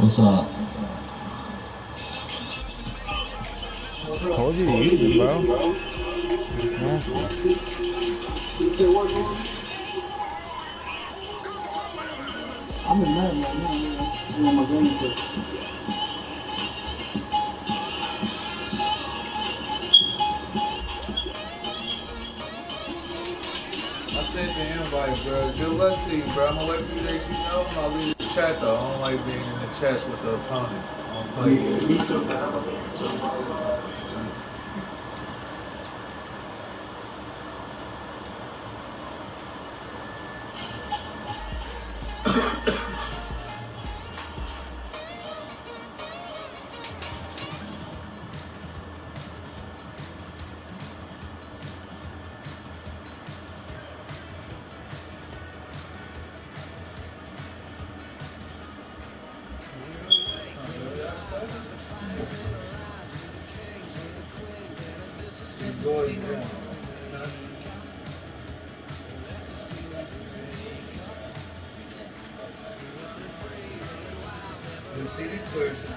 What's up? Told you to use it, bro. It's nasty. I'm in mad right now, I'm on my gun clip. I sent the invite, bro. Good luck to you, bro. I'm gonna let you that you know. I'm gonna leave the chat though. I don't like being in the chest with the opponent. I don't play. Yeah, me too, man. The city person,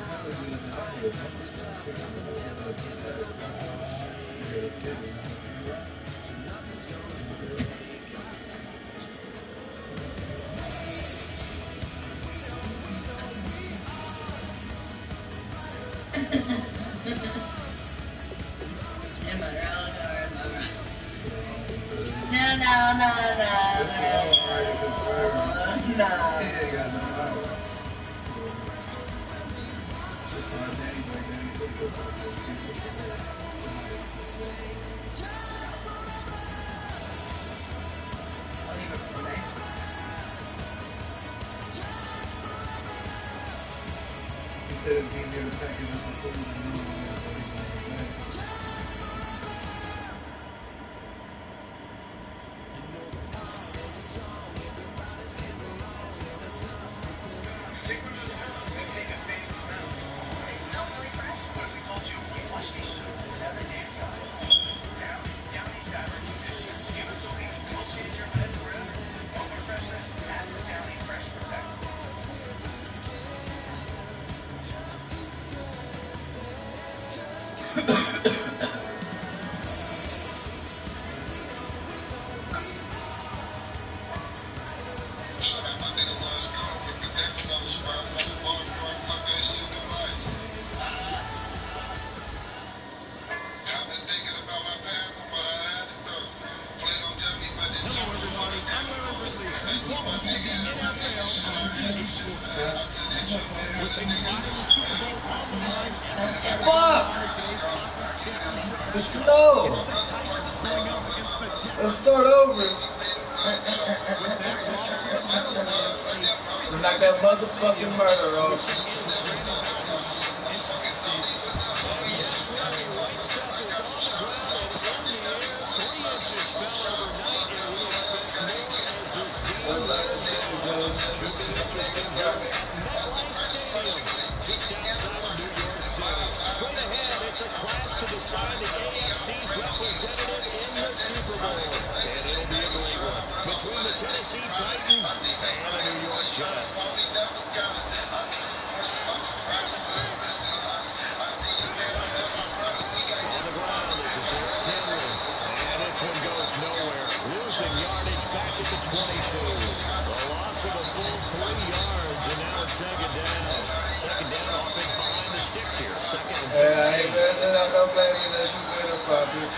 He said it'd be easier to package up the food than Fuck! The snow! Let's start over. Knock that motherfucking murder off. Straight ahead, it's a clash to decide the AFC's representative in the Super Bowl. And it'll be a great one between the Tennessee Titans and the New York Jets. On the ground, this is Derrick Henry. And this one goes nowhere. Losing yardage back at the 22. The loss of a full 3 yards, and now it's second down. Second down, offense behind the sticks here. Second and 15. Yeah, I ain't messing up no baby that you good about it.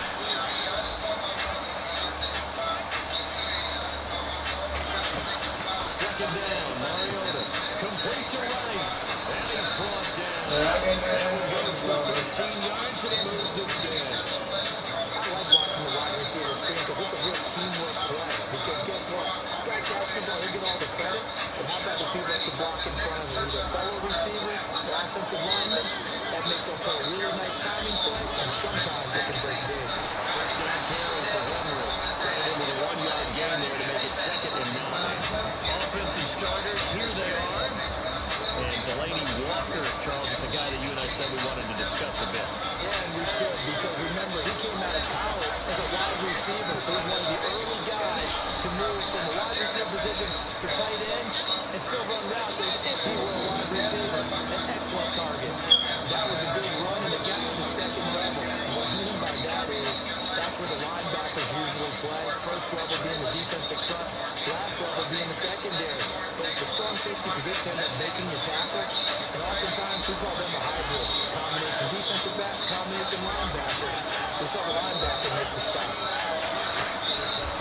Second down, Mariota. Complete to right. And he's brought down. Yeah, I can't And goes for 13 yards and it moves his dead. I like watching the wide receiver spin because it's a real teamwork play. Because guess what? Guy catching the ball, he'll get all the credit. But how about the people that can block in front of him? Either fellow receivers or offensive linemen. That makes them play a really nice timing play, and sometimes it can break big. First down carry for Henry. Ran it into the 1-yard gain there to make it second and 9. Offensive starters, here they are. And Delaney Walker, Charles, it's a guy that you and I said we wanted to discuss a bit. Yeah, and we should, because remember, he came out of college as a wide receiver, so he's one of the early guys to move from a wide receiver position to tight end. and still run routes as if he were a wide receiver. An excellent target. That was a good run, and it got to the second level. And what I mean by that is that's where the linebackers usually play. First level being the defensive front, last level being the secondary. But at the strong safety position, end up making the tackle. And oftentimes we call them a hybrid. Combination defensive back, combination linebacker. We saw the linebacker make the stop.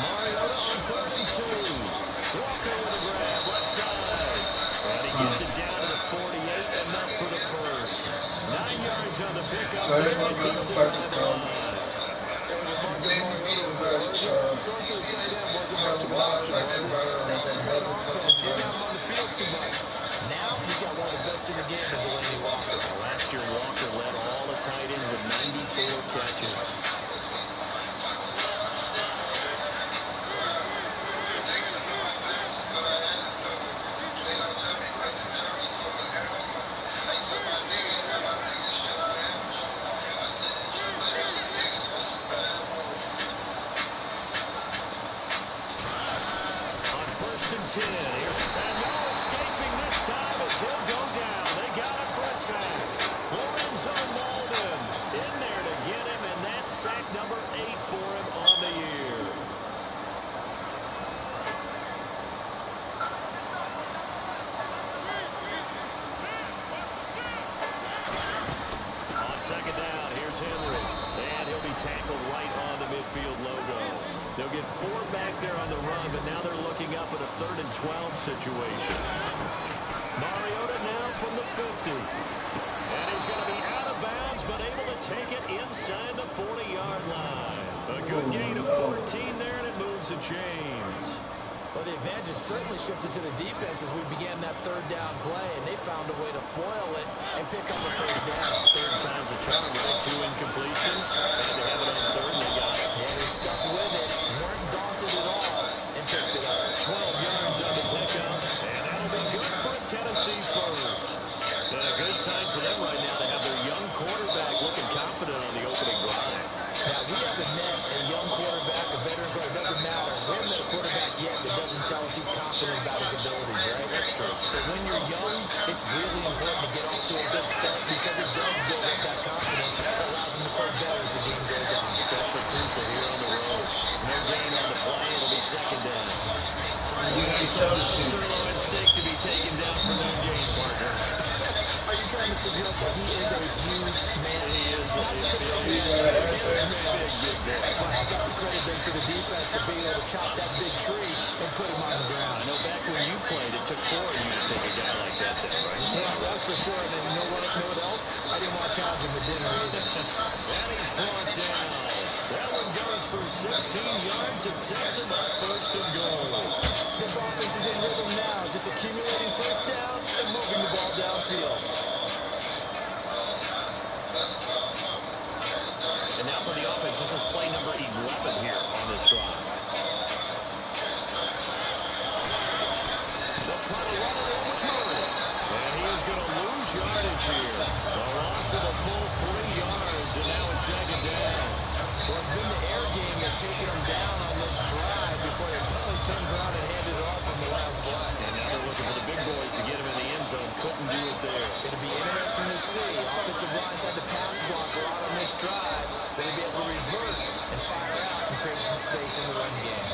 Mariota on 3rd and 2. Walker with a grab left side. And he gets it down to the 48, enough for the first. 9 yards on the pickup. Go ahead, And bro. it Go keeps it first, right bro. on. Mariota was throwing to the tight end wasn't much of an option, was it? They split offense, didn't have him on the field too much. Now he's got one of the best in the game in Delaney Walker. Last year, Walker led all the tight ends with 94 catches. On 1st and 10, and no escaping this time as he'll go down. They got him for a sack. Lorenzo Molden in there to get him, and that's sack number 8 for him on the year. On 2nd down, here's Henry, and he'll be tackled right on the midfield logo. They'll get 4 back there on the run, but now they're looking up at a 3rd and 12 situation. Mariota now from the 50. And he's going to be out of bounds, but able to take it inside the 40-yard line. A good gain of 14 there, and it moves the chains. Well, the advantage has certainly shifted to the defense as we began that 3rd down play, and they found a way to foil it and pick up a 1st down. 3rd time's a charm, right? 2 incompletions. Had to have it on 3rd, and they got it. Yeah, they stuck with it, weren't daunted at all, and picked it up. 12 yards on the pickup, and that'll be good for a Tennessee first. And a good sign for them right now to have their young quarterback looking confident on the opening drive. Now, we haven't met a young quarterback, a veteran quarterback, it doesn't matter. We haven't met a quarterback yet that doesn't tell us he's confident about his abilities, right? That's true. But when you're young, it's really important to get off to a good start because it does build up that confidence that allows them to play better as the game goes on. Especially crucial here on the road. No gain on the play. It'll be 2nd down. Sirloin steak to be taken down for no gain, partner. Are you trying to suggest that he is a huge man? He is Not just a big big, big boy. But how about the credit then for the defense to be able to chop that big tree and put him on the ground? I know back when you played, it took 4 of you to take a guy like that down, right? Yeah, that's for sure. And then you know what else? I didn't want to challenge him at dinner either. And he's brought down. That one goes for 16 yards and sets him up 1st and goal. This offense is in rhythm now, just accumulating 1st downs and moving the ball downfield. And now for the offense, this is play number 11 here on this drive. They'll try to run it in with Murray. And he is going to lose yardage here. A loss of a full 3 yards, and now it's 2nd down. Well, it's been the air game that's taken them down on this drive before they finally turned around and handed it off on the last play. And now they're looking for the big boys to get him in the end zone. Couldn't do it there. It'll be interesting to see. Offensive lines had to pass block a lot on this drive. They'll be able to revert and fire out and create some space in the run game.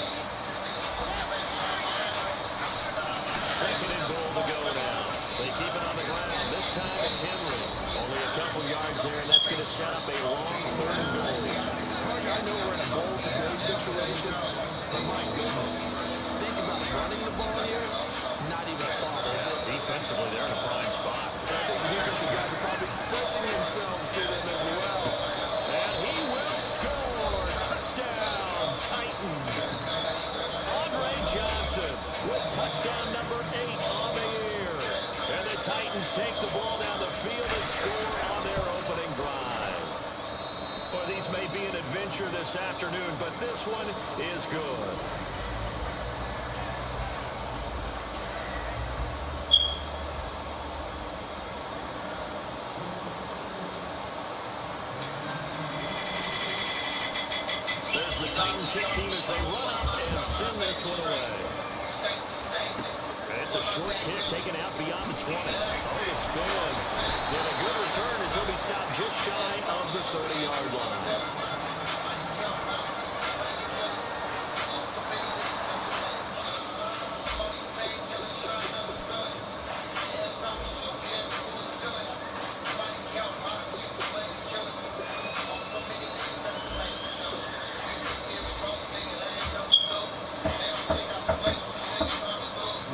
2nd and goal to go now. They keep it on the ground. This time it's Henry. Only a couple yards there, and that's going to set up a long 3rd and goal. I know we're in a goal-to-go situation, but my goodness, think about running the ball here. Not even a thought, is it? Defensively, they're in a prime spot. And I think the defensive guys are probably expressing themselves to them as well. And he will score. Touchdown, Titans. Andre Johnson with touchdown number 8 on the year. And the Titans take the ball down the field and score on their opening drive. Well, these may be an adventure this afternoon, but this one is good. There's the Titan kick team as they run up and send this one away. It's a short kick taken out beyond the 20. Oh, the spin. And a good return as he'll be stopped just shy of the 30-yard line.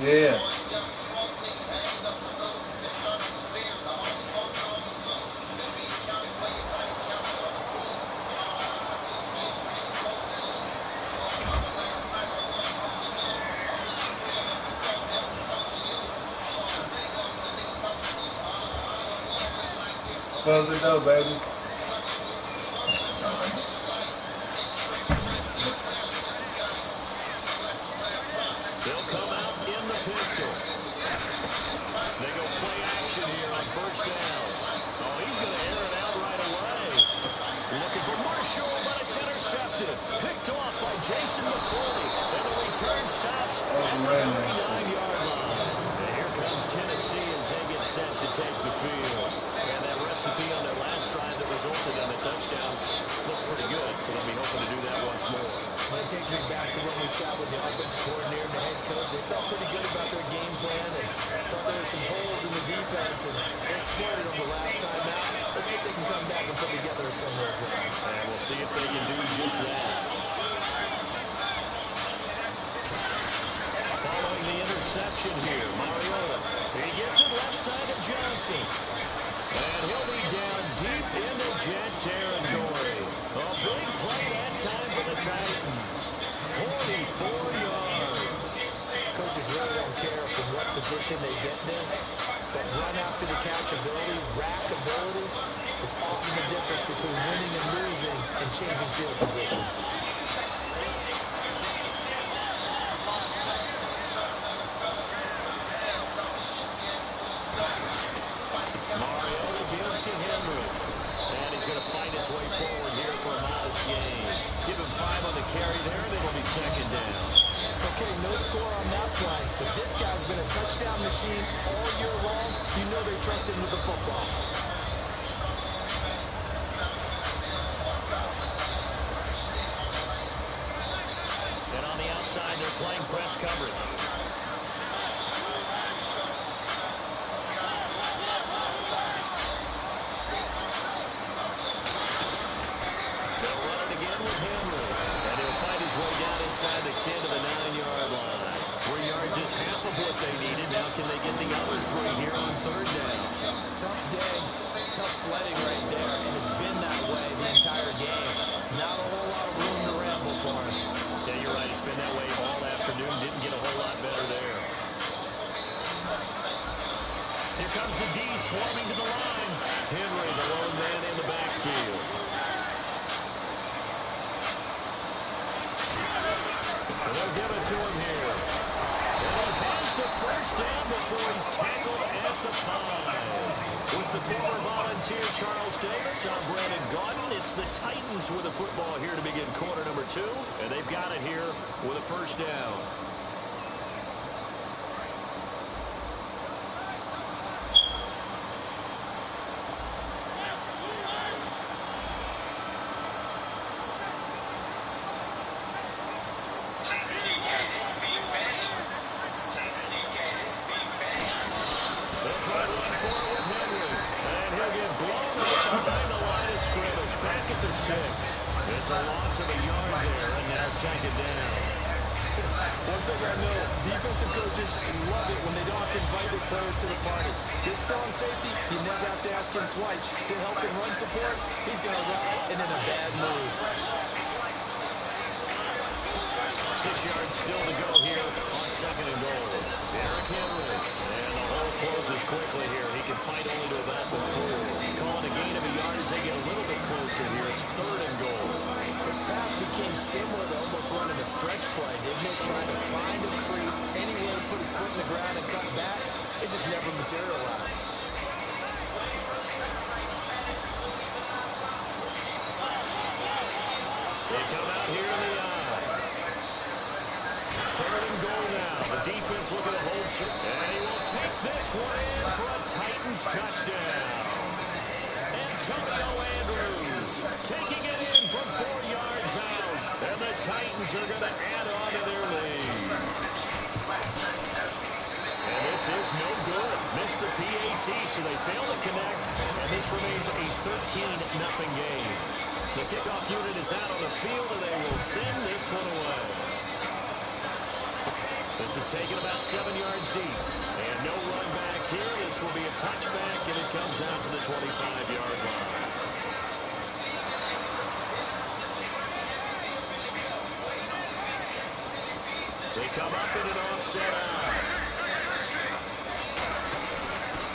Yeah. Close the door, baby. They'll come out in the pistol. They go play action here on first down. Oh, he's going to air it out right away. Looking for Marshall, but it's intercepted. Picked off by Jason McCourty. And the return stops at the 39-yard line. And here comes Tennessee as they get set to take the field. And that recipe on their last drive that resulted in a touchdown looked pretty good, so they'll be hoping to do that once more. Well, it takes me back to when we sat with the offensive coordinator and the head coach. They felt pretty good about their game plan and thought there were some holes in the defense, and they exploited them the last time out. Let's see if they can come back and put together a similar drive. And we'll see if they can do just that. Following the interception here, Mariota. He gets it left side of Johnson. And he'll be down deep into Jet territory. A big play that time for the Titans. 44 yards. Coaches really don't care from what position they get this, but run after the catch ability, rack ability, is often the difference between winning and losing and changing field position. Mariota gives to Henry. And he's going to fight his way forward here for a modest gain. Give him 5 on the carry there, and it'll be second down. Okay, no score on that play, but this guy's been a touchdown machine all year long. You know they trust him with the football. And on the outside, they're playing press coverage. They'll run it again with Henry. And he'll fight his way down inside the 10 to the 9-yard line. 3 yards is half of what they needed. Now can they get the other 3 here on third down? Tough day, tough sledding right there, and it's been that way the entire game. Not a whole lot of room to ramble for him. Yeah, you're right. It's been that way all afternoon. Didn't get a whole lot better there. Here comes the D swarming to the line. Henry, the lone man in the backfield. And they'll give it to him here. And he has the first down before he's tackled at the 5. With the former Volunteer Charles Davis, I'm Brandon Gaudin. It's the Titans with a football here to begin quarter number 2. And they've got it here with a first down. It's a loss of a yard there, and now second down. One thing I know, defensive coaches love it when they don't have to invite their players to the party. This strong safety, you never have to ask him twice to help in run support. He's going to run and in a bad mood. 6 yards still to go here on second and goal. Derrick Henry, and the hole closes quickly here. He can fight only to about the 4. Calling a gain of a yard as they get a little bit closer here. It's third and goal. This pass became similar to almost running a stretch play, didn't it? Trying to find a crease, anywhere to put his foot in the ground and cut back. It just never materialized. They come out here in the eye. Third and goal now. The defense looking to hold And he will take this one in for a Titans touchdown. Antonio Andrews taking it in from 4 yards out. And the Titans are going to add on to their lead. And this is no good. Missed the PAT, so they fail to connect. And this remains a 13-0 game. The kickoff unit is out on the field, and they will send this one away. This is taken about 7 yards deep. And no run back here. This will be a touchback, and it comes out to the 25-yard line. They come up in an offset out.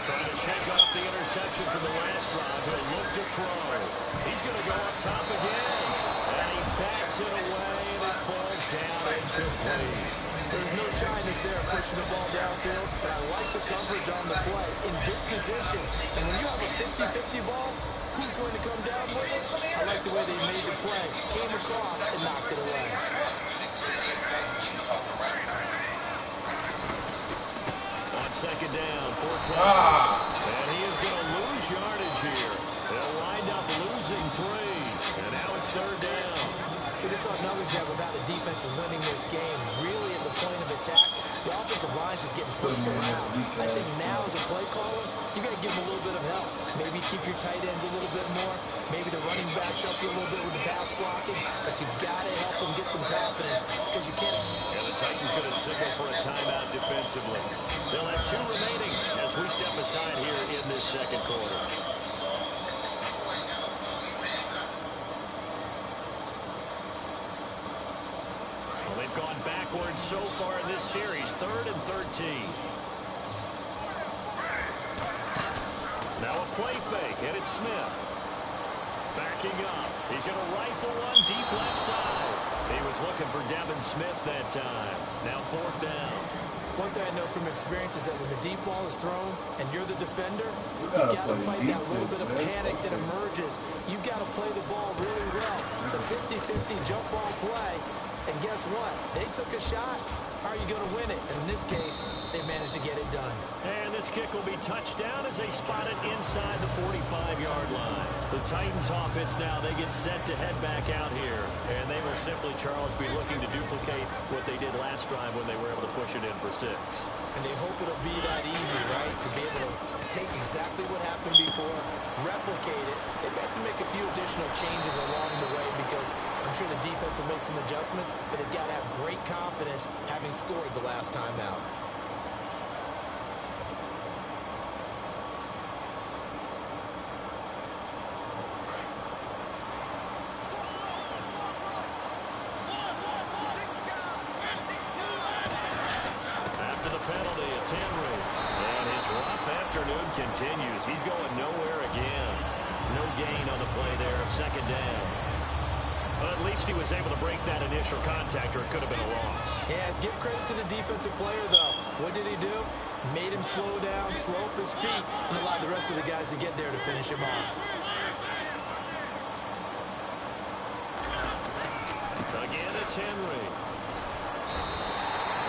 Trying to shake off the interception from the last drive. He'll look to throw. He's going to go up top again. And he backs it away, and it falls down incomplete. There's no shyness there pushing the ball downfield, but I like the coverage on the play. In good position. And when you have a 50-50 ball, who's going to come down with it? I like the way they made the play. Came across and knocked it away. Second down, 14. And he is going to lose yardage here. They'll wind up losing 3. And now it's third down. We just saw another jab without a defense is winning this game. Really at the point of attack, the offensive line is just getting pushed around. I think now as a play caller, you got to give them a little bit of help. Maybe keep your tight ends a little bit more. Maybe the running backs help you a little bit with the pass blocking. But you've got to help them get some confidence because you can't. And the Titans going to signal for a timeout defensively. They'll have 2 remaining as we step aside here in this second quarter. Well, they've gone backwards so far in this series. 3rd and 13. Now a play fake, and it's Smith. Backing up. He's going to rifle one deep left side. He was looking for Devin Smith that time. Now 4th down. One thing I know from experience is that when the deep ball is thrown and you're the defender, you got to fight that little bit of panic that emerges. You've got to play the ball really well. It's a 50-50 jump ball play. And guess what? They took a shot. How are you going to win it? And in this case, they managed to get it done. And this kick will be touchdown as they spot it inside the 45-yard line. The Titans offense now, they get set to head back out here. And they will simply, Charles, be looking to duplicate what they did last drive when they were able to push it in for 6. And they hope it'll be that easy, right? To be able to take exactly what happened before, replicate it. They've got to make a few additional changes along the way because I'm sure the defense will make some adjustments, but they've got to have great confidence having scored the last time out. After the penalty, it's Henry. And his rough afternoon continues. He's going nowhere again. No gain on the play there. 2nd down. But at least he was able to break that initial contact, or it could have been a loss. Yeah, give credit to the defensive player, though. What did he do? Made him slow down, slope his feet, and allowed the rest of the guys to get there to finish him off. Again, it's Henry.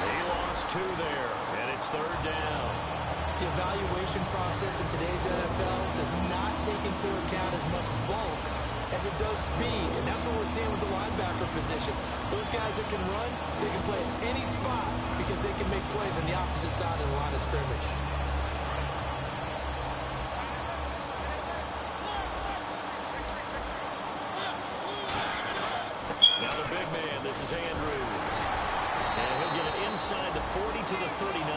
He lost 2 there, and it's 3rd down. The evaluation process in today's NFL does not take into account as much bulk as it does speed, and that's what we're seeing with the linebacker position. Those guys that can run, they can play at any spot because they can make plays on the opposite side of the line of scrimmage. Now the big man, this is Andrews. And he'll get it inside the 40 to the 39.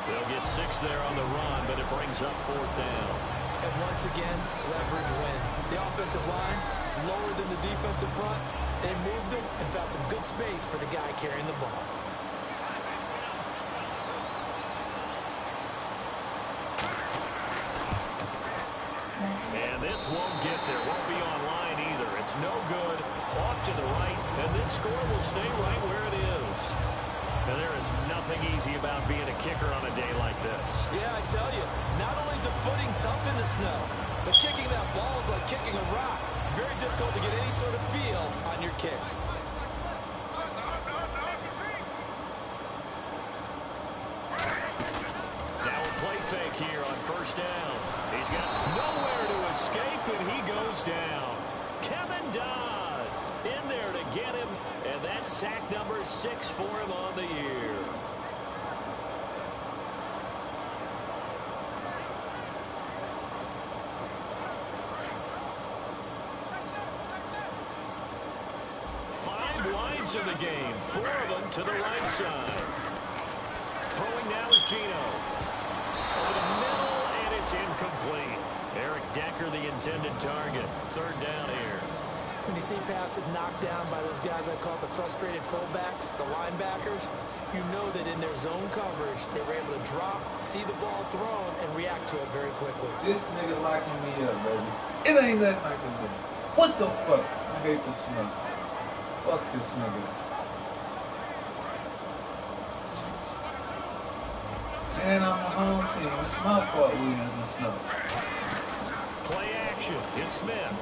They'll get 6 there on the run, but it brings up 4th down. And once again, leverage wins. The offensive line, lower than the defensive front. They moved them and found some good space for the guy carrying the ball. And this won't get there. Won't be online either. It's no good. Off to the right. And this score will stay right where it is. And there is nothing easy about being a kicker on a day like this. Yeah, I tell you, not only is the footing tough in the snow, but kicking that ball is like kicking a rock. Very difficult to get any sort of feel on your kicks. first down. He's got nowhere to escape, and he goes down. Kevin Dodd in there to get him, and that's sack number 6 for him on the year. Wides in the game, 4 of them to the right side. Throwing now is Gino. Over the middle, and it's incomplete. Eric Decker, the intended target. 3rd down here. When you see passes knocked down by those guys I call the frustrated fullbacks, the linebackers, you know that in their zone coverage, they were able to drop, see the ball thrown, and react to it very quickly. This nigga locking me up, baby. It ain't nothing I can do. What the fuck? I hate this snow. Fuck this nigga. And I'm a home team. It's my fault we in the snow. Play action. It's Smith.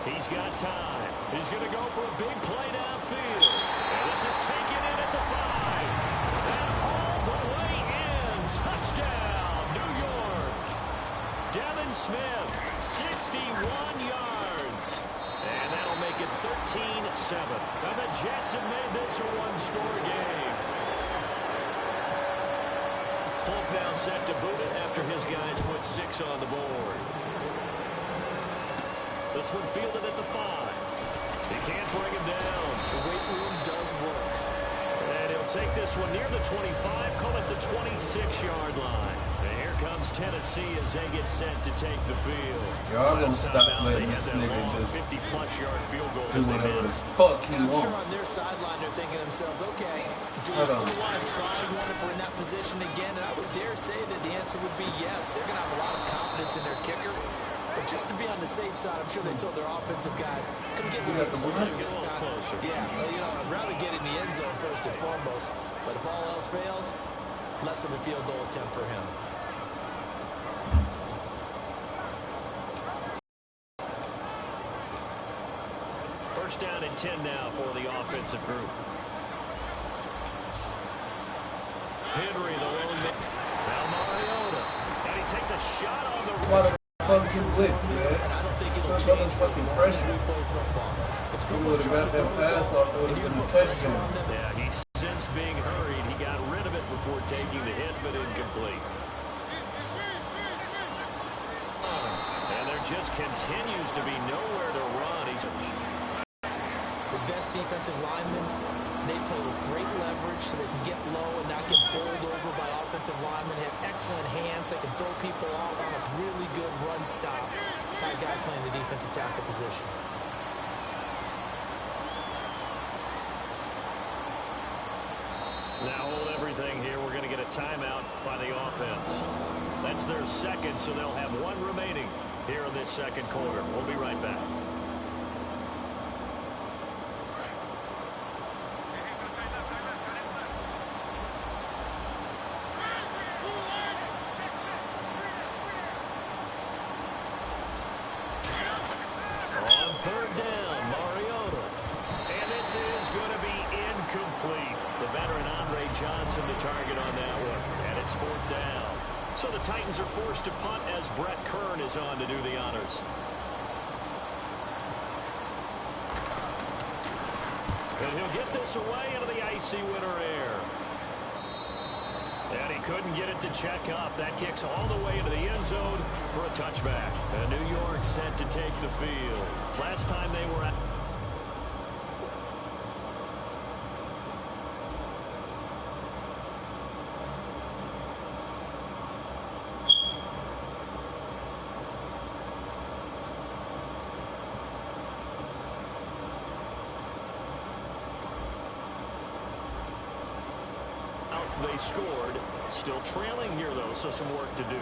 He's got time. He's going to go for a big play downfield. And this is taken in at the 5. And all the way in. Touchdown, New York. Devin Smith, 61 yards. And that'll make it 13-7. Now the Jets have made this a one-score game. Folk now set to boot it after his guys put 6 on the board. This one fielded at the 5. He can't bring him down. The weight room does work. And he'll take this one near the 25, call it the 26-yard line. And here comes Tennessee as they get set to take the field. Y'all gonna stop letting this nigga just 50-plus yard field goal do that they whatever the missed. fuck he I'm sure wants. on their sideline they're thinking to themselves, okay, do we still want to try one if we're in that position again? And I would dare say that the answer would be yes. They're going to have a lot of confidence in their kicker. But just to be on the safe side, I'm sure they told their offensive guys, come get a little closer this time. Yeah, well, you know, I'd rather get in the end zone first and foremost. But if all else fails, less of a field goal attempt for him. First down and 10 now for the offensive group. Henry, the lone man. Now Mariota. And he takes a shot on the Fucking blitz, man. And I don't think it'll Not change fucking for pressure. we play football. If He someone's would have trying got to that throw pass the off. It ball, would and have you been a put pressure touchdown. on them, Yeah, he's since being hurried. He got rid of it before taking the hit, but incomplete. And there just continues to be nowhere to run. He's the best defensive linemen, they play with great leverage so they can get low and not get bowled over by offensive linemen. Have excellent hands. They can throw people off on a really good run stop. That guy playing the defensive tackle position. now hold everything here. We're going to get a timeout by the offense. That's their second, so they'll have 1 remaining here in this second quarter. We'll be right back. On 3rd down, Mariota. And this is going to be incomplete. The veteran Andre Johnson the target on that one. And it's 4th down. So the Titans are forced to punt as Brett Kern is on to do the honors. And he'll get this away into the icy winter air. And he couldn't get it to check up. That kicks all the way into the end zone for a touchback. And New York set to take the field. Last time they were at... They scored. Still trailing here, though, so some work to do.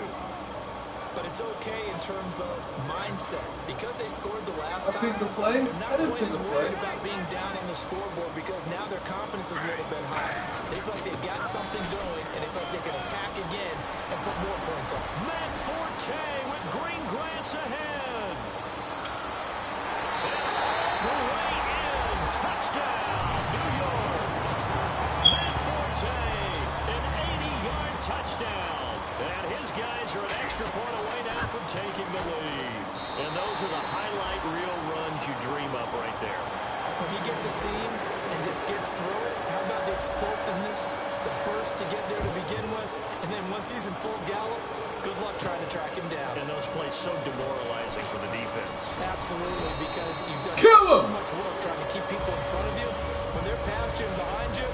But it's okay in terms of mindset. Because they scored the last I time, picked the play. they're not I didn't quite pick as the worried play. about being down on the scoreboard because now their confidence is a little bit higher. They feel like they've got something going, and they feel like they can attack again and put more points on. Matt Forte with green grass ahead. The way in. Touchdown, New York. Matt Forte, an 80-yard touchdown. And And his guys are an extra point away now from taking the lead. And those are the highlight reel runs you dream of right there. When he gets a seam and just gets through it, how about the explosiveness, the burst to get there to begin with, and then once he's in full gallop, good luck trying to track him down. And those plays so demoralizing for the defense. Absolutely, because you've done Kill so him! much work trying to keep people in front of you. When they're past you and behind you,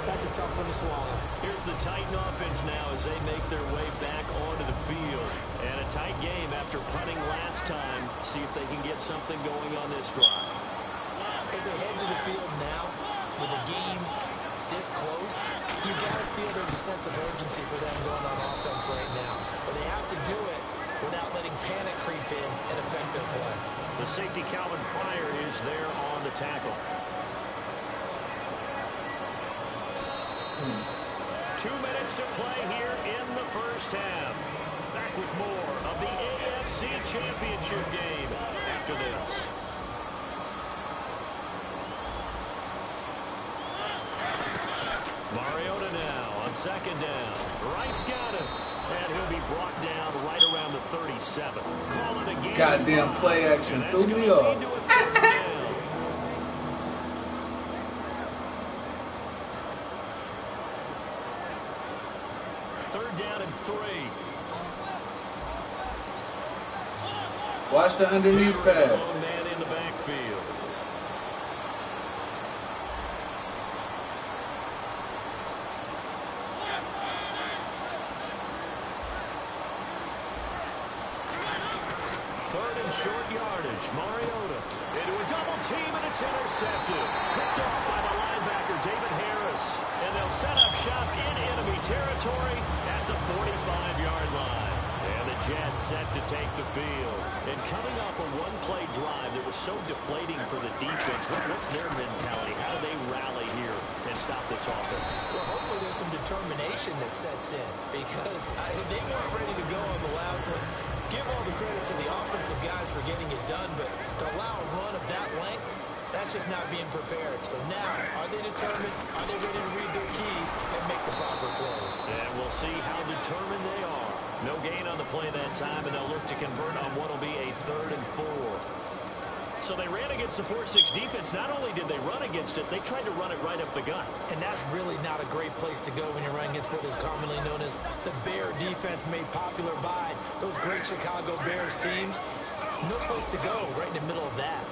that's a tough one to swallow. Here's the Titan offense now as they make their way back onto the field. And a tight game after punting last time. See if they can get something going on this drive. As they head to the field now, with the game this close, you've got to feel there's a sense of urgency for them going on offense right now. But they have to do it without letting panic creep in and affect their play. The safety Calvin Pryor is there on the tackle. 2 minutes to play here in the first half. Back with more of the AFC Championship game after this. Mariota now on second down. Wright's got him. And he'll be brought down right around the 37. Call it a game. Goddamn play action threw me off. Third down and 3. Watch the underneath pass. Long man in the backfield. Third and short yardage. Mariota into a double team, and it's intercepted. Picked off by the linebacker, David Harris. And they'll set up shop in enemy territory at the 45-yard line. And the Jets set to take the field. And coming off a one-play drive that was so deflating for the defense, what's their mentality? How do they rally here and stop this offense? Well, hopefully there's some determination that sets in, because they weren't ready to go on the last one. Give all the credit to the offensive guys for getting it done, but to allow a run of that length, that's just not being prepared. So now, are they determined? Are they ready to read their keys and make the proper plays? And we'll see how determined they are. No gain on the play that time, and they'll look to convert on what will be a 3rd and 4. So they ran against the 4-6 defense. Not only did they run against it, they tried to run it right up the gut. And that's really not a great place to go when you're running against what is commonly known as the Bear defense, made popular by those great Chicago Bears teams. No place to go right in the middle of that.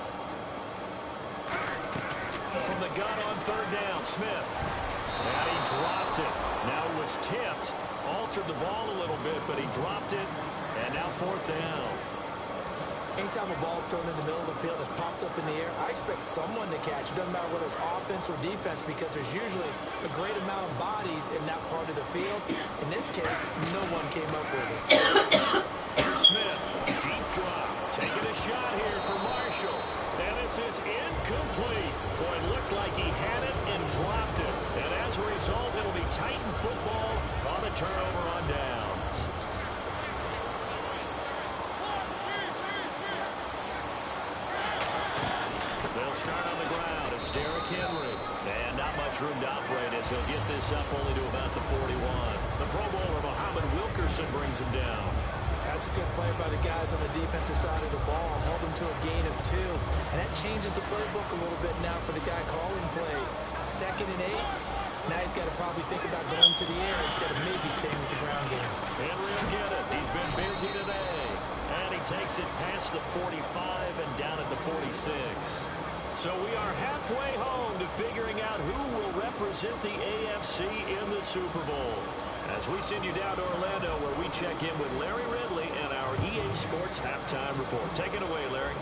From the gun on 3rd down, Smith. And he dropped it. Now it was tipped. Altered the ball a little bit, but he dropped it. And now 4th down. Anytime a ball's thrown in the middle of the field and it's popped up in the air, I expect someone to catch. It doesn't matter whether it's offense or defense, because there's usually a great amount of bodies in that part of the field. In this case, no one came up with it. Here's Smith. Deep drop. Taking a shot here for Marshall. And this is incomplete. Boy, it looked like he had it and dropped it. And as a result, it'll be Titan football on the turnover on downs. They'll start on the ground. It's Derrick Henry. And not much room to operate as he'll get this up only to about the 41. The Pro Bowler, Muhammad Wilkerson, brings him down. That's a good play by the guys on the defensive side of the ball. Held him to a gain of 2. And that changes the playbook a little bit now for the guy calling plays. 2nd and 8. Now he's got to probably think about going to the air instead of maybe staying with the ground game. Henry will get it. He's been busy today. And he takes it past the 45 and down at the 46. So we are halfway home to figuring out who will represent the AFC in the Super Bowl. As we send you down to Orlando, where we check in with Larry Ridley and our EA Sports Halftime Report. Take it away, Larry.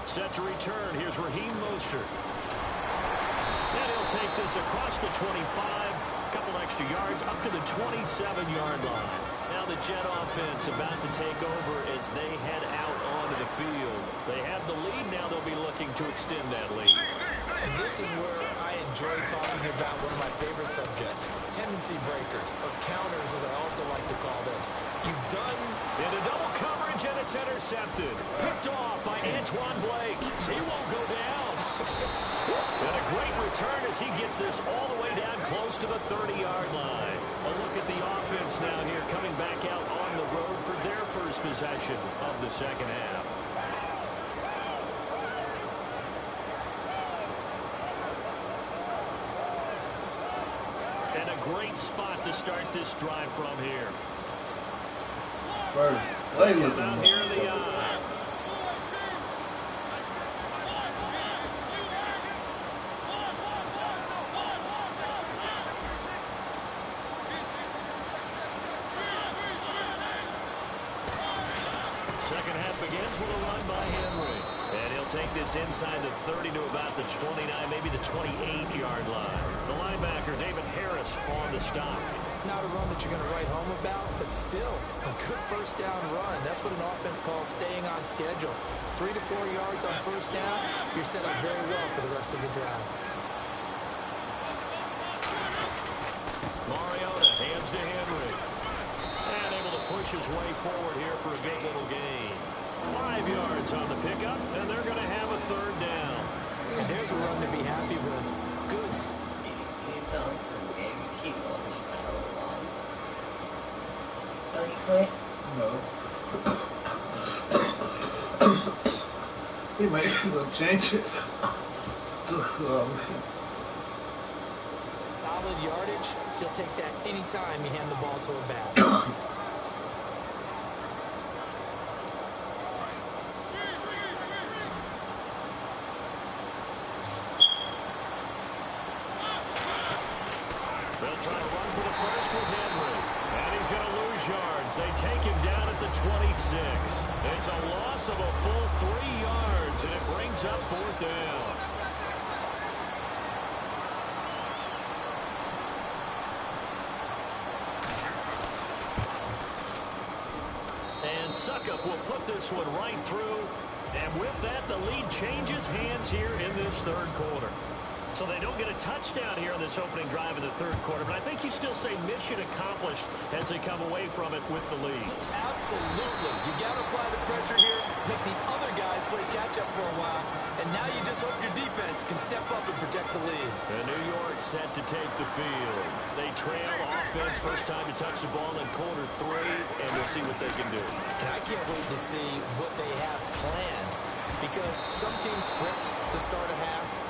Set to return. Here's Raheem Mostert. And he'll take this across the 25. A couple extra yards up to the 27-yard line. Now the Jet offense about to take over as they head out onto the field. They have the lead. Now they'll be looking to extend that lead. And this is where I enjoy talking about one of my favorite subjects, tendency breakers, or counters as I also like to call them. You've done into double coverage, and it's intercepted. Picked off by Antoine Blake. He won't go down. And a great return return as he gets this all the way down close to the 30-yard line. A look at the offense now here coming back out on the road for their first possession of the second half. And a great spot to start this drive from here. First play looking out here in the eye. Second half begins with a run by Henry. And he'll take this inside the 30 to about the 29, maybe the 28-yard line. The linebacker, David Harris, on the stop. Not a run that you're going to write home about, but still a good first down run. That's what an offense calls staying on schedule. 3 to 4 yards on first down, you're set up very well for the rest of the drive. Mariota hands to Henry. And able to push his way forward here for a good little gain. 5 yards on the pickup, and they're going to have a third down. And there's a run to be happy with. Good. No. He makes some changes. Solid yardage. He'll take that anytime you hand the ball to a back. They'll try to run for the first with Henry. And he's going to lose yards. They take him down at the 26. It's a loss of a full 3 yards, and it brings up fourth down. And Suckup will put this one right through. And with that, the lead changes hands here in this third quarter. So they don't get a touchdown here in this opening drive in the third quarter, but I think you still say mission accomplished as they come away from it with the lead. Absolutely. You got to apply the pressure here, make the other guys play catch-up for a while, and now you just hope your defense can step up and protect the lead. And New York set to take the field. They trail offense first time to touch the ball in quarter 3, and we'll see what they can do. And I can't wait to see what they have planned, because some teams script to start a half.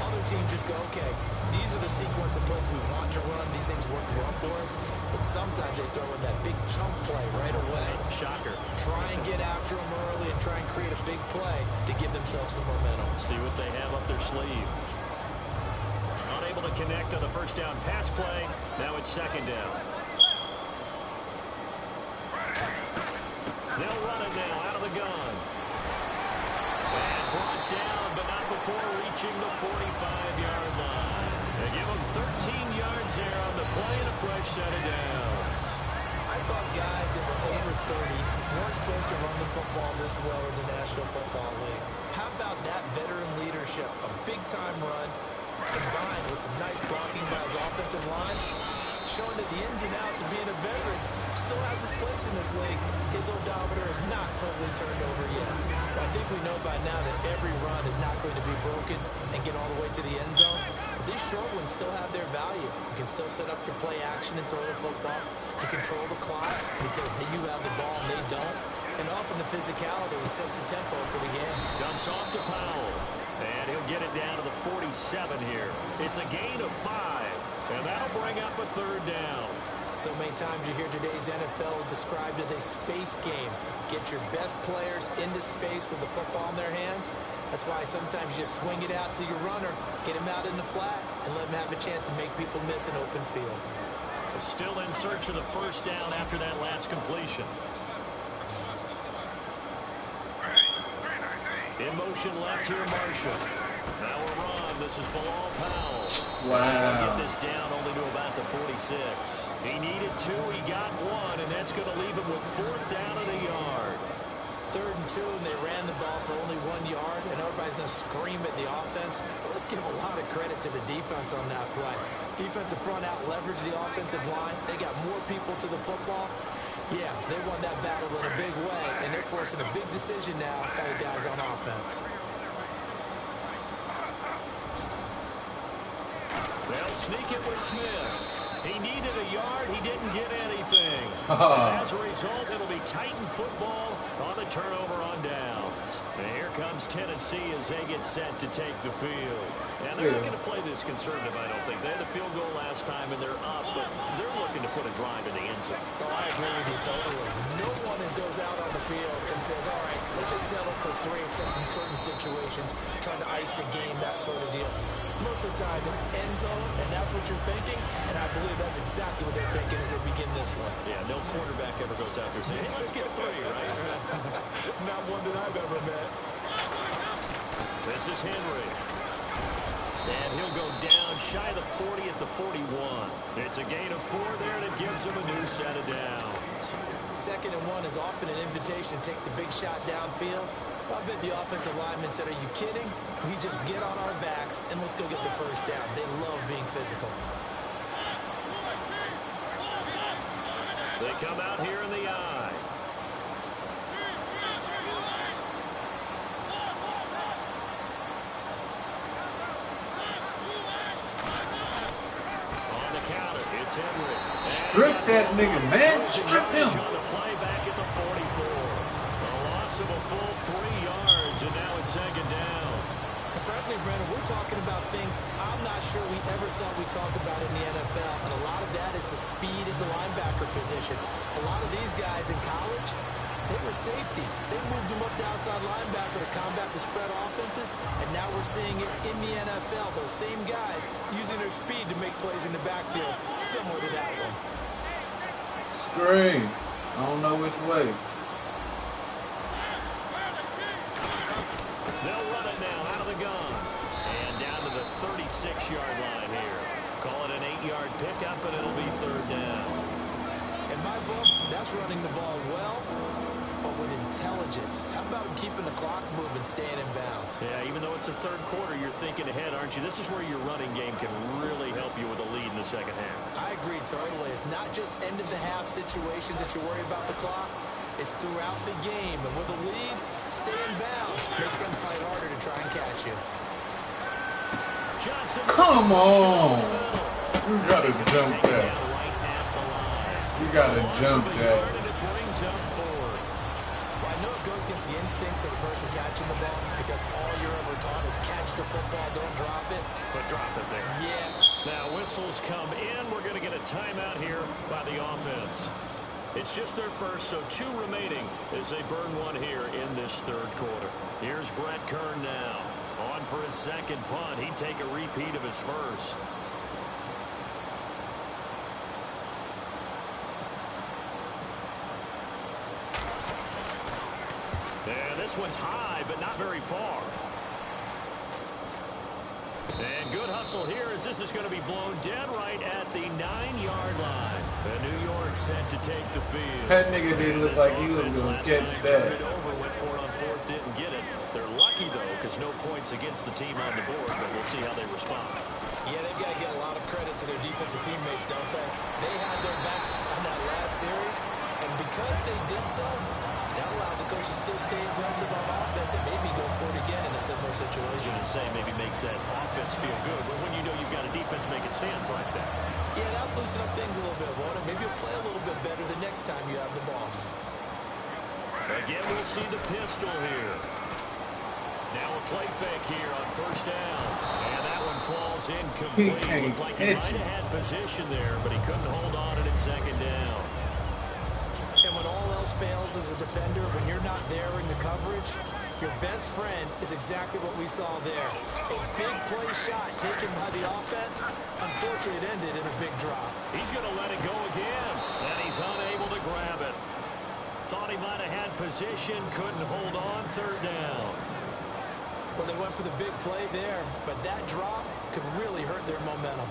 Other teams just go, okay, these are the sequence of plays we want to run. These things work well for us. But sometimes they throw in that big chunk play right away. Shocker. Try and get after them early and try and create a big play to give themselves some momentum. See what they have up their sleeve. Unable to connect on the first down pass play. Now it's second down. They'll run it now out of the gun. And brought down, but not before reaching the 45-yard line. They give them 13 yards there on the play and a fresh set of downs. I thought guys that were over 30 weren't supposed to run the football this well in the National Football League. How about that veteran leadership? A big-time run combined with some nice blocking by his offensive line, showing that the ins and outs of being a veteran still has his place in this league. His odometer is not totally turned over yet. I think we know by now that every run is not going to be broken and get all the way to the end zone. But these short ones still have their value. You can still set up your play action and throw the football. You control the clock because you have the ball and they don't. And often the physicality sets the tempo for the game. Dumps off to Powell. And he'll get it down to the 47 here. It's a gain of 5. And that'll bring up a third down. So many times you hear today's NFL described as a space game. Get your best players into space with the football in their hands. That's why sometimes you swing it out to your runner, get him out in the flat, and let him have a chance to make people miss an open field. Still in search of the first down after that last completion. In motion left here, Marshall. Now a run. This is Bilal Powell. Wow. Get this down only to about the 46. He needed 2. He got 1, and that's going to leave him with fourth down at a yard. 3rd and 2, and they ran the ball for only 1 yard, and everybody's going to scream at the offense. But let's give a lot of credit to the defense on that play. Defensive front out leveraged the offensive line. They got more people to the football. Yeah, they won that battle in a big way, and they're forcing a big decision now by the guys on offense. They'll sneak it with Smith. He needed a yard. He didn't get anything. As a result, it'll be Titan football on the turnover on downs. And here comes Tennessee as they get set to take the field. And they're not going to play this conservative, I don't think. They had a field goal last time, and they're up, but they're looking to put a drive in the end zone. Oh, I agree with you totally. No one that goes out on the field and says, all right, let's just settle for 3, except in certain situations, trying to ice a game, that sort of deal. Most of the time, it's end zone, and that's what you're thinking, and I believe that's exactly what they're thinking as they begin this one. Yeah, no quarterback ever goes out there saying, hey, let's get 3, right? Not one that I've ever met. This is Henry. And he'll go down shy of the 40 at the 41. It's a gain of 4 there, and it gives him a new set of downs. 2nd and 1 is often an invitation to take the big shot downfield. I bet the offensive lineman said, are you kidding? We just get on our backs and let's go get the first down. They love being physical. They come out here in the eye. On the counter, it's Henry. Strip that nigga, man. Strip him. On the play back at the 44. A loss of a full 3 yards, and now it's 2nd down. Frankly, Brandon, we're talking about things I'm not sure we ever thought we'd talk about in the NFL, and a lot of that is the speed at the linebacker position. A lot of these guys in college, they were safeties. They moved them up to outside linebacker to combat the spread offenses, and now we're seeing it in the NFL. Those same guys using their speed to make plays in the backfield, similar to that one. Screen. I don't know which way. They'll run it now out of the gun. And down to the 36-yard line here. Call it an 8-yard pickup, and it'll be 3rd down. In my book, that's running the ball well, but with intelligence. How about keeping the clock moving, staying in bounds? Yeah, even though it's the 3rd quarter, you're thinking ahead, aren't you? This is where your running game can really help you with a lead in the 2nd half. I agree totally. It's not just end-of-the-half situations that you worry about the clock. It's throughout the game, and with a lead, stay in bounds. Make them fight harder to try and catch you. Johnson. Come on. You gotta jump that. You gotta jump that. And it brings up 4th. Well, I know it goes against the instincts of the person catching the ball because all you're ever taught is catch the football, don't drop it. But drop it there. Yeah. Now whistles come in. We're going to get a timeout here by the offense. It's just their first, so 2 remaining as they burn 1 here in this 3rd quarter. Here's Brett Kern now. On for his 2nd punt. He'd take a repeat of his first. And this one's high, but not very far. And good hustle here as this is going to be blown dead right at the 9-yard line. And New York set to take the field. That nigga didn't look like he was going to catch that. Went for it on 4th, didn't get it. They're lucky, though, because no points against the team on the board, but we'll see how they respond. Yeah, they've got to get a lot of credit to their defensive teammates, don't they? They had their backs on that last series, and because they did so, that allows the coach to still stay aggressive on offense and maybe go for it again in a similar situation. I was going to say maybe makes that offense feel good, but when you know you've got a defense making stands like that. Yeah, that'll loosen up things a little bit, won't it? Maybe you'll play a little bit better the next time you have the ball. Again, we'll see the pistol here. Now a play fake here on 1st down. And that one falls incomplete. Looked like he might have had position there, but he couldn't hold on and it's 2nd down. And when all else fails as a defender, when you're not there in the coverage, your best friend is exactly what we saw there. A big play shot taken by the offense. Unfortunately, it ended in a big drop. He's going to let it go again, and he's unable to grab it. Thought he might have had position, couldn't hold on, 3rd down. Well, they went for the big play there, but that drop could really hurt their momentum.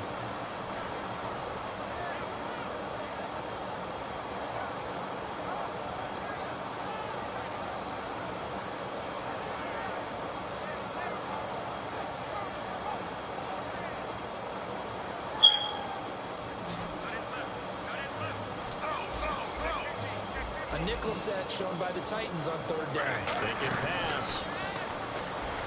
A nickel set shown by the Titans on 3rd down. They can pass.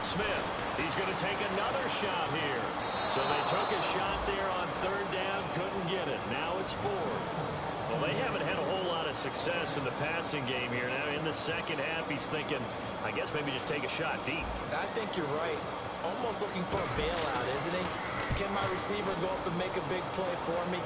Smith. He's going to take another shot here. So they took a shot there on third down, couldn't get it. Now it's fourth. Well, they haven't had a whole lot of success in the passing game here. Now in the second half, he's thinking, I guess maybe just take a shot deep. I think you're right. Almost looking for a bailout, isn't he? Can my receiver go up and make a big play for me?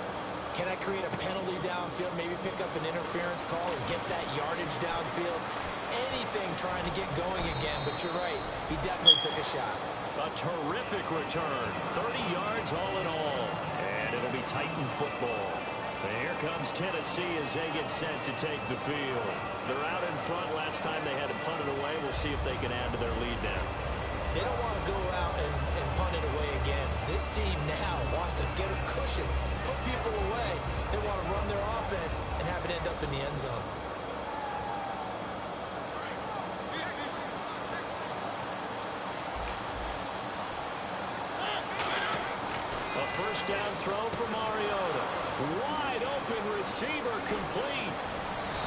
Can I create a penalty downfield, maybe pick up an interference call and get that yardage downfield? Anything trying to get going again, but you're right. He definitely took a shot. A terrific return. 30 yards all in all. And it'll be Titan football. And here comes Tennessee as they get set to take the field. They're out in front. Last time they had to punt it away. We'll see if they can add to their lead now. They don't want to go out and punt it away again. This team now wants to get a cushion, put people away. They want to run their offense and have it end up in the end zone. A first down throw for Mariota. Wide open receiver complete.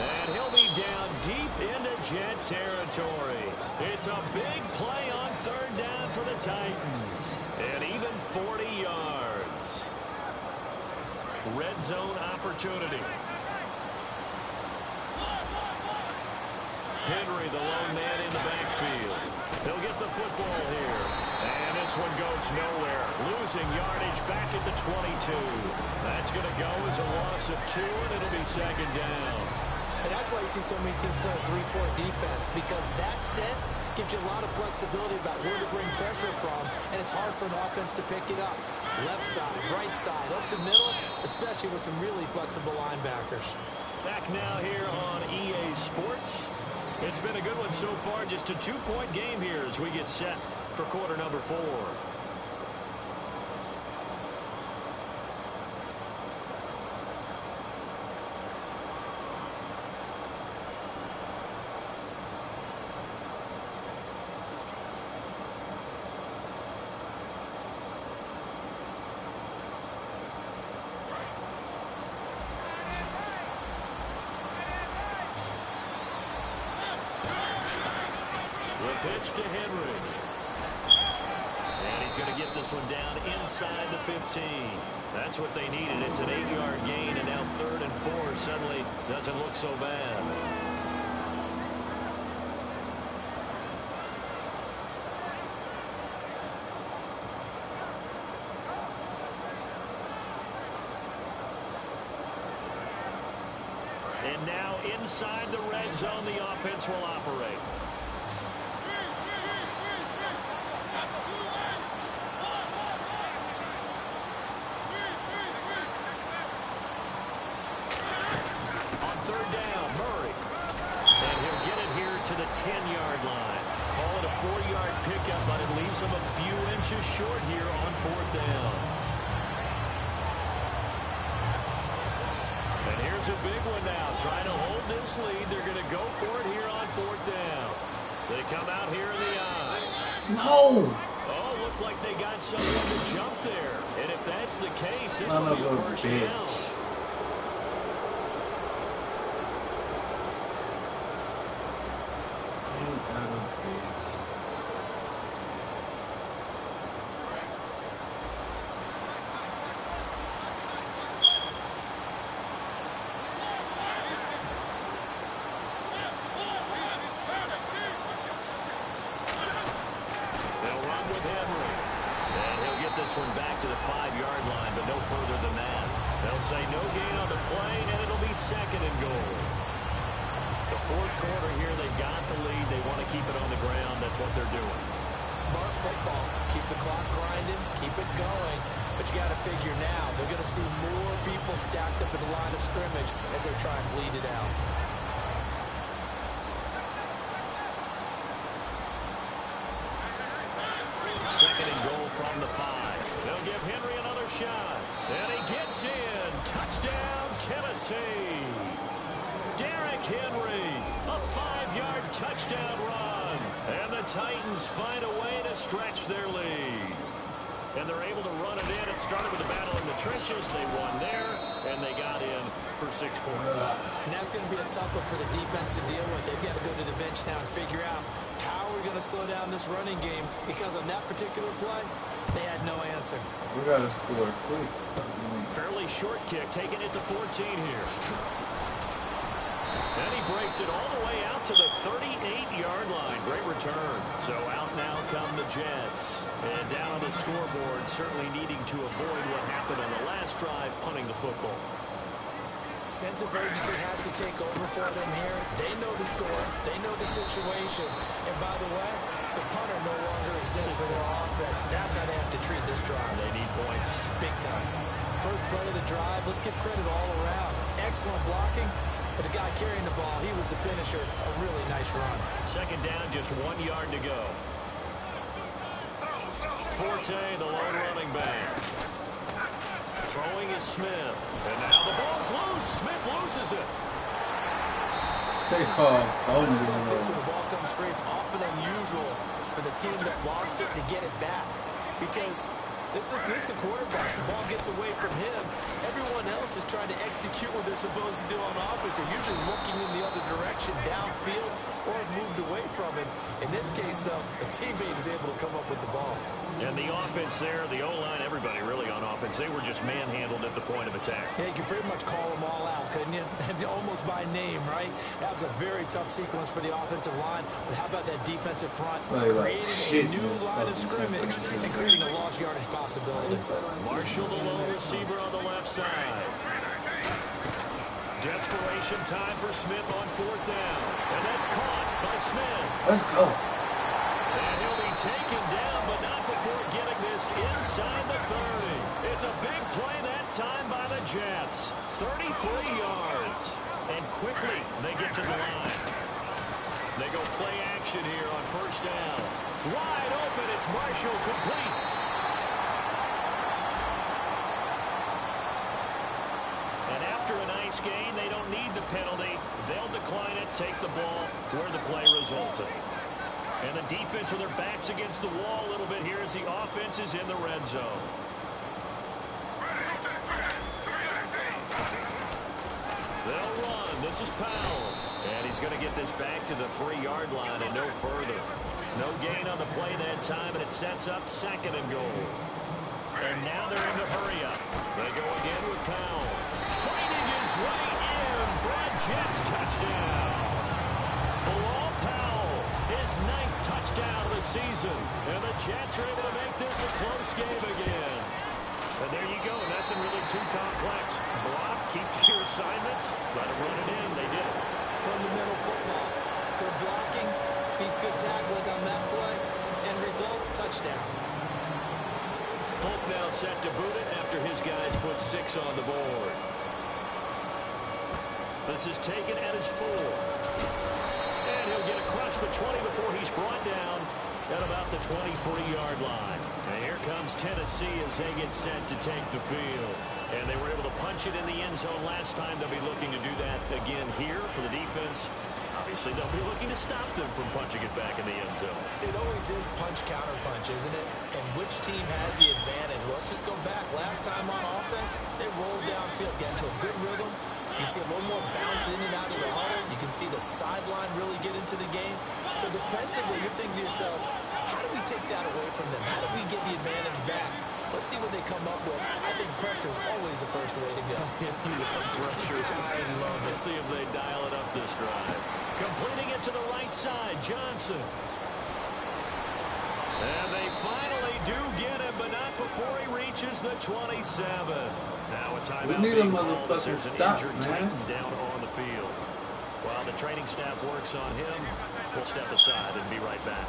And he'll be down deep into Jet territory. It's a big play on third down for the Titans. And even 40 yards. Red zone opportunity. Henry, the lone man in the backfield. He'll get the football here. And this one goes nowhere. Losing yardage back at the 22. That's going to go as a loss of 2, and it'll be second down. And that's why you see so many teams playing 3-4 defense, because that set gives you a lot of flexibility about where to bring pressure from, and it's hard for an offense to pick it up. Left side, right side, up the middle, especially with some really flexible linebackers. Back now here on EA Sports. It's been a good one so far. Just a 2-point game here as we get set for quarter number 4. Pitch to Henry. And he's going to get this one down inside the 15. That's what they needed. It's an 8-yard gain, and now 3rd and 4 suddenly doesn't look so bad. And now inside the red zone, the offense will operate. To the 10-yard line. Call it a 4-yard pickup, but it leaves them a few inches short here on 4th down. And here's a big one now. Trying to hold this lead. They're going to go for it here on 4th down. They come out here in the eye. No! Oh, looked like they got someone to jump there. And if that's the case, this will be a first down. This one back to the 5-yard line, but no further than that. They'll say no gain on the play, and it'll be 2nd and goal. The 4th quarter here, they've got the lead. They want to keep it on the ground. That's what they're doing. Smart football. Keep the clock grinding, keep it going. But you got to figure now, they're going to see more people stacked up in the line of scrimmage as they try and bleed it out. Second and goal from the 5. They'll give Henry another shot. And he gets in. Touchdown, Tennessee. Derrick Henry, a 5-yard touchdown run. And the Titans find a way to stretch their lead. And they're able to run it in. It started with a battle in the trenches. They won there. and they got in for 6 points. And that's going to be a tough one for the defense to deal with. They've got to go to the bench now and figure out how we're going to slow down this running game, because on that particular play, they had no answer. We got to score quick. Fairly short kick, taking it to 14 here. And he breaks it all the way out to the 38-yard line. Great return. So out now come the Jets. And down on the scoreboard, certainly needing to avoid what happened on the last drive, punting the football. Sense of urgency has to take over for them here. They know the score. They know the situation. And by the way, the punter no longer exists for their offense. That's how they have to treat this drive. They need points. Big time. First play of the drive, let's give credit all around. Excellent blocking. But the guy carrying the ball, he was the finisher. A really nice run. Second down, just 1 yard to go. Forte, the lone running back. Throwing is Smith. And now the ball's loose. Smith loses it. Take off. It's like this when the ball comes free. It's often unusual for the team that lost it to get it back. Because this is the quarterback. The ball gets away from him. Everyone else is trying to execute what they're supposed to do on offense. They're usually looking in the other direction, downfield, or moved away from him. In this case, though, a teammate is able to come up with the ball. And the offense there, the O-line, everybody really on offense, they were just manhandled at the point of attack. Yeah, you could pretty much call them all out, couldn't you? Almost by name, right? That was a very tough sequence for the offensive line. But how about that defensive front? Creating a new line of scrimmage and creating a lost yardage possibility. Marshall, the lone receiver on the left side. Desperation time for Smith on 4th down. And that's caught by Smith. Let's go. And he'll be taken down, but not before getting this inside the 30. It's a big play that time by the Jets. 33 yards. And quickly they get to the line. They go play action here on 1st down. Wide open, it's Marshall, complete. And after a nice gain, they don't need the penalty. They'll decline it, take the ball where the play resulted. And the defense with their backs against the wall a little bit here as the offense is in the red zone. They'll run. This is Powell. And he's going to get this back to the 3-yard line and no further. No gain on the play that time, and it sets up 2nd and goal. And now they're in the hurry up. They go again with Powell. Fighting his way in for a Jets touchdown. Bilal Powell, his 9th touchdown of the season. And the Jets are able to make this a close game again. And there you go. Nothing really too complex. Block, keep to your assignments, let them run it in. They did it. Fundamental football. Good blocking, beats good tackling on that play. End result, touchdown. Folk now set to boot it after his guys put 6 on the board. This is taken at his 4. And he'll get across the 20 before he's brought down at about the 23-yard line. And here comes Tennessee as they get set to take the field. And they were able to punch it in the end zone last time. They'll be looking to do that again here for the defense. Obviously, they'll be looking to stop them from punching it back in the end zone. It always is punch-counter-punch, isn't it? And which team has the advantage? Well, let's just go back. Last time on offense, they rolled downfield, get into a good rhythm. You can see a little more bounce in and out of the huddle. You can see the sideline really get into the game. So defensively, you're thinking to yourself, how do we take that away from them? How do we get the advantage back? Let's see what they come up with. I think pressure is always the first way to go. Pressure. I love it. Let's see if they dial it up this drive. Completing it to the right side, Johnson. And they finally do get him, but not before he reaches the 27. Now a timeout. We need a being called as motherfucking there's an stop, injured man. Titan down on the field. While the training staff works on him, we'll step aside and be right back.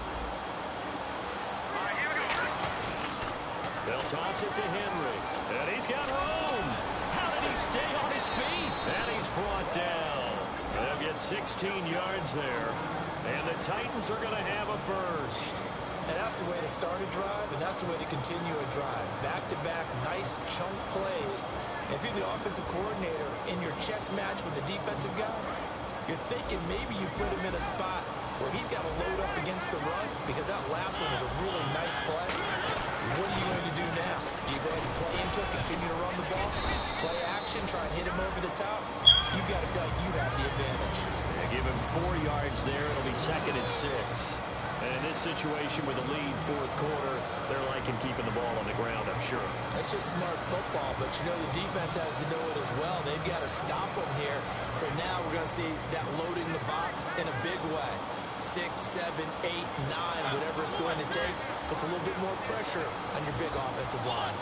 They'll toss it to Henry. And he's got room. How did he stay on his feet? And he's brought down. They'll get 16 yards there. And the Titans are going to have a first. And that's the way to start a drive, and that's the way to continue a drive. Back-to-back, nice chunk plays. And if you're the offensive coordinator in your chess match with the defensive guy, you're thinking maybe you put him in a spot where he's got to load up against the run because that last one was a really nice play. What are you going to do now? Do you go ahead and play into it, continue to run the ball, play action, try and hit him over the top? You've got to feel like you have the advantage. They give him 4 yards there. It'll be 2nd and 6. And in this situation with a lead, 4th quarter, they're liking keeping the ball on the ground, I'm sure. That's just smart football, but you know the defense has to know it as well. They've got to stop them here. So now we're going to see that loading the box in a big way. 6, 7, 8, 9, whatever it's going to take, puts a little bit more pressure on your big offensive line.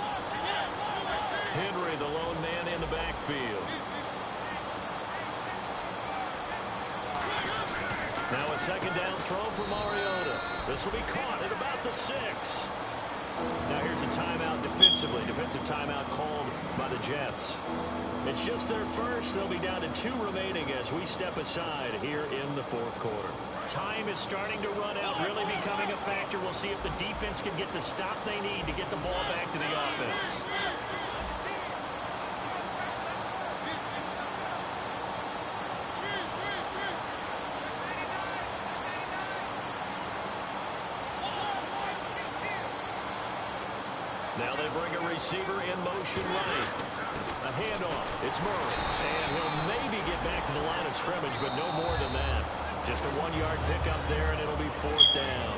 Henry, the lone man in the backfield. Now a 2nd down throw for Mariota. This will be caught at about the 6. Now here's a timeout defensively. Defensive timeout called by the Jets. It's just their first. They'll be down to 2 remaining as we step aside here in the 4th quarter. Time is starting to run out, really becoming a factor. We'll see if the defense can get the stop they need to get the ball back to the offense. Now they bring a receiver in motion right. A handoff. It's Murray. And he'll maybe get back to the line of scrimmage, but no more than that. Just a 1-yard pickup there, and it'll be 4th down.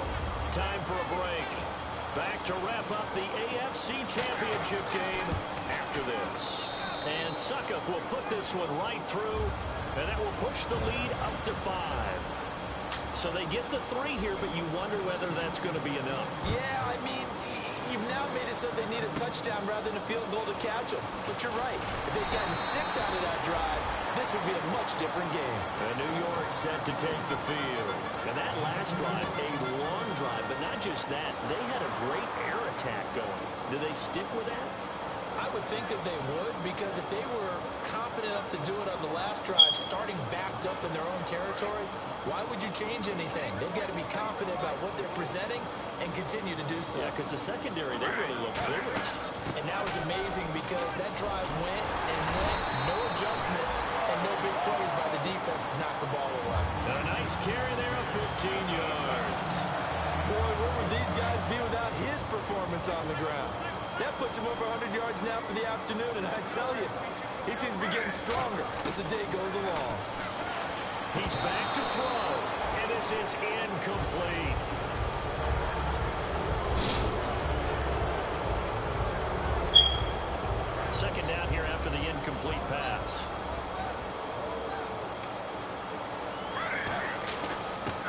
Time for a break. Back to wrap up the AFC Championship game after this. And Suckup will put this one right through, and that will push the lead up to 5. So they get the 3 here, but you wonder whether that's going to be enough. Yeah, I mean, you've now made it so they need a touchdown rather than a field goal to catch them. But you're right. If they'd gotten 6 out of that drive, this would be a much different game. And New York set to take the field. And that last drive, a long drive, but not just that. They had a great air attack going. Do they stick with that? I would think that they would, because if they were confident enough to do it on the last drive, starting backed up in their own territory, why would you change anything? They've got to be confident about what they're presenting and continue to do so. Yeah, because the secondary, they really look porous. And that was amazing because that drive went and went, no adjustments, and no big plays by the defense to knock the ball away. And a nice carry there of 15 yards. Boy, where would these guys be without his performance on the ground? That puts him over 100 yards now for the afternoon, and I tell you, he seems to be getting stronger as the day goes along. He's back to throw, and this is incomplete. Second down here after the incomplete pass.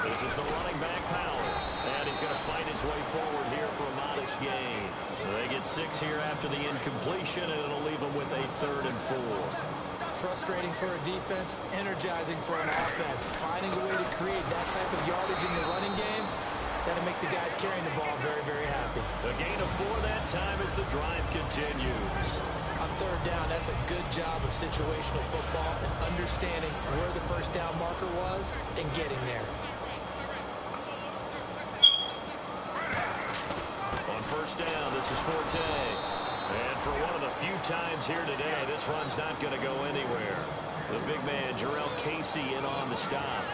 This is the running back, Powell. And he's going to fight his way forward here for a modest gain. They get 6 here after the incompletion, and it'll leave them with a 3rd and 4. Frustrating for a defense, energizing for an offense. Finding a way to create that type of yardage in the running game, that'll make the guys carrying the ball very, very happy. A gain of 4 that time as the drive continues. On 3rd down, that's a good job of situational football and understanding where the first down marker was and getting there. On 1st down, this is Forte. And for one of the few times here today, this run's not going to go anywhere. The big man, Jarrell Casey, in on the stop.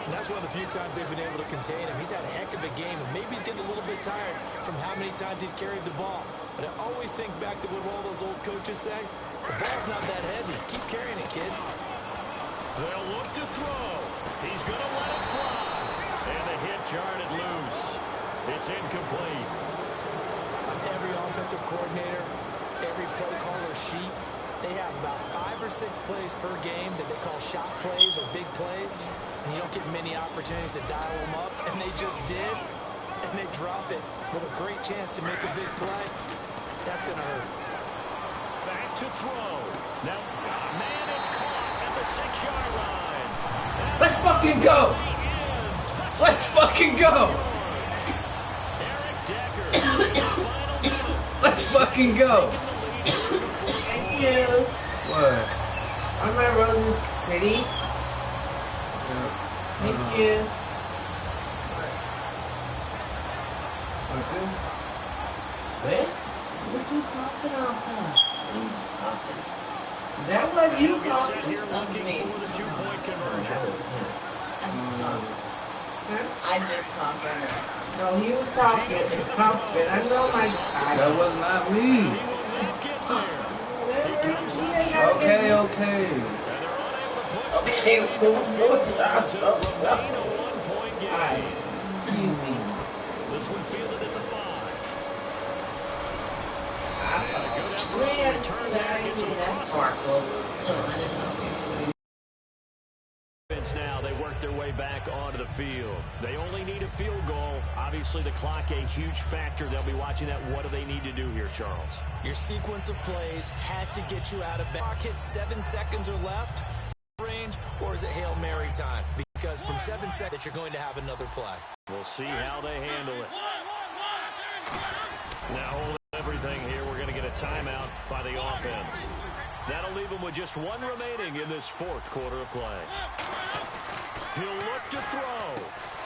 And that's one of the few times they've been able to contain him. He's had a heck of a game, and maybe he's getting a little bit tired from how many times he's carried the ball. But I always think back to what all those old coaches say. The ball's not that heavy. Keep carrying it, kid. They'll look to throw. He's going to let it fly. And the hit jarred it loose. It's incomplete. On every offensive coordinator, every play caller sheet, they have about 5 or 6 plays per game that they call shot plays or big plays. And you don't get many opportunities to dial them up. And they just did. And they drop it with a great chance to make a big play. That's going to hurt. Back to throw. Now, man, it's caught at the 6-yard line. Let's fucking go! Let's fucking go! Eric Decker in the final minute. Let's fucking go! Thank you. What? Are my roses pretty? Thank you. What? What you coughing off of? Who's coughing? Is that what you Get set coughing? here looking for the 2-point conversion. Huh? I just talked on it. No, he was talking. I know my guy. That was not me. Okay. Okay, so alright. Excuse me. This one fielded at the 5. Now they work their way back onto the field. They only need a field goal. Obviously, the clock a huge factor. They'll be watching that. What do they need to do here, Charles? Your sequence of plays has to get you out of bed. Clock hits 7 seconds or left range, or is it Hail Mary time? Because from 7 seconds, you're going to have another play. We'll see how they handle it. Now, hold everything here. We're going to get a timeout by the offense. That'll leave them with just 1 remaining in this 4th quarter of play. He'll look to throw.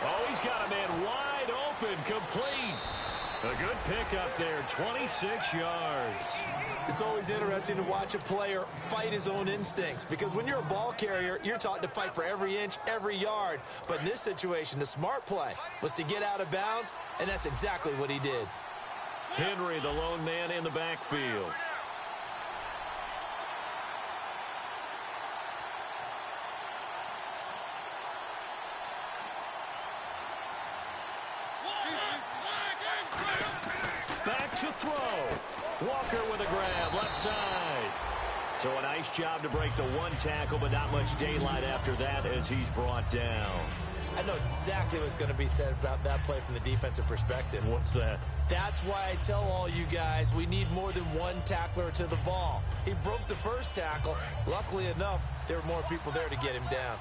Oh, he's got a man wide open, complete. A good pickup there, 26 yards. It's always interesting to watch a player fight his own instincts, because when you're a ball carrier, you're taught to fight for every inch, every yard. But in this situation, the smart play was to get out of bounds, and that's exactly what he did. Henry, the lone man in the backfield. Back to throw. Walker with a grab, left side. So a nice job to break the 1 tackle, but not much daylight after that as he's brought down. I know exactly what's going to be said about that play from the defensive perspective. What's that? That's why I tell all you guys we need more than 1 tackler to the ball. He broke the first tackle. Luckily enough, there were more people there to get him down.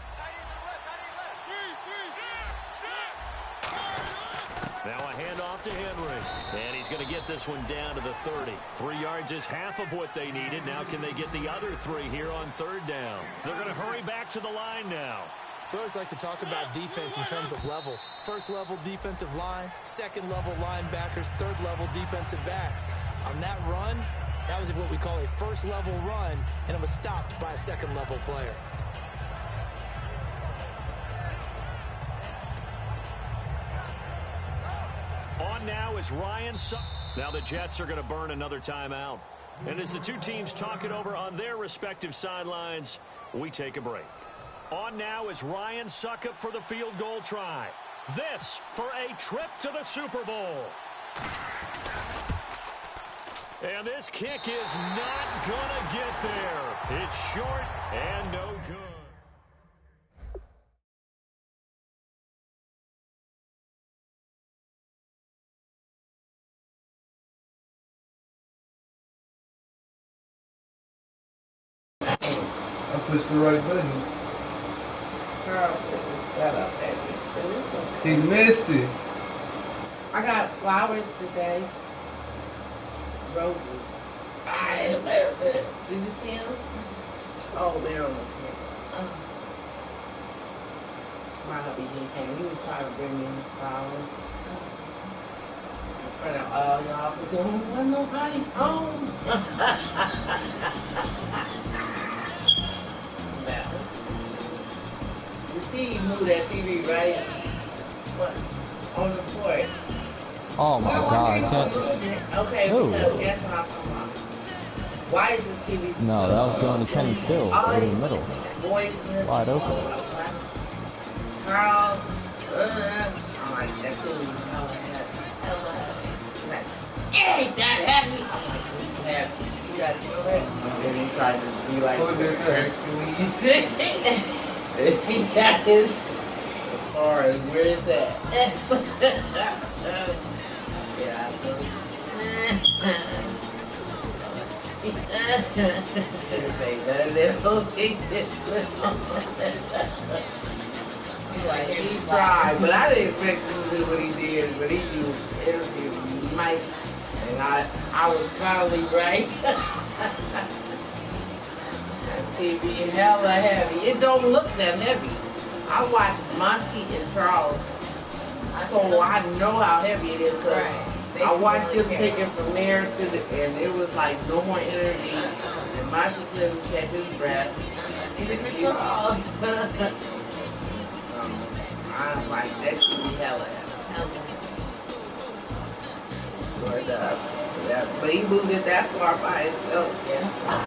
Now a handoff to Henry. And he's going to get this one down to the 30. 3 yards is half of what they needed. Now can they get the other 3 here on 3rd down? They're going to hurry back to the line now. We always like to talk about defense in terms of levels. 1st level defensive line, 2nd level linebackers, 3rd level defensive backs. On that run, that was what we call a 1st level run, and it was stopped by a 2nd level player. On now is Ryan Sutton. Now the Jets are going to burn another timeout. And as the 2 teams talk it over on their respective sidelines, we take a break. On now is Ryan Succop for the field goal try. This for a trip to the Super Bowl. And this kick is not going to get there. It's short and no good. I pushed the right buttons. Girl, this is set up, baby. He missed it. I got flowers today. Roses. I missed it. Did you see them? Oh, they're on the table. My hubby, he came. He was trying to bring me flowers. In front of all y'all, but there wasn't nobody home. You see, you moved that TV, right? What? On the porch. Oh my God, I can't. Okay, Ooh. because guess what I'm talking about? Why is this TV? No, that was going to Kenny Stills Oh, in the middle. Wide open. Carl, I'm like, that TV, hey, that heavy. I'm like, heavy. You gotta do it. And then he tried to be like, Who did that? Hercules. He got his car, where is that? Yeah, I feel he tried, but I didn't expect him to do what he did, but he interviewed Mike, and I was finally right. TV hella heavy. It don't look that heavy. I watched Monty and Charles, so I know how heavy it is. Cause I watched him take it from there to and it was like no more energy. And Monty couldn't catch his breath. Even Charles. I'm like, that TV hella but he moved it that far by himself. Yeah.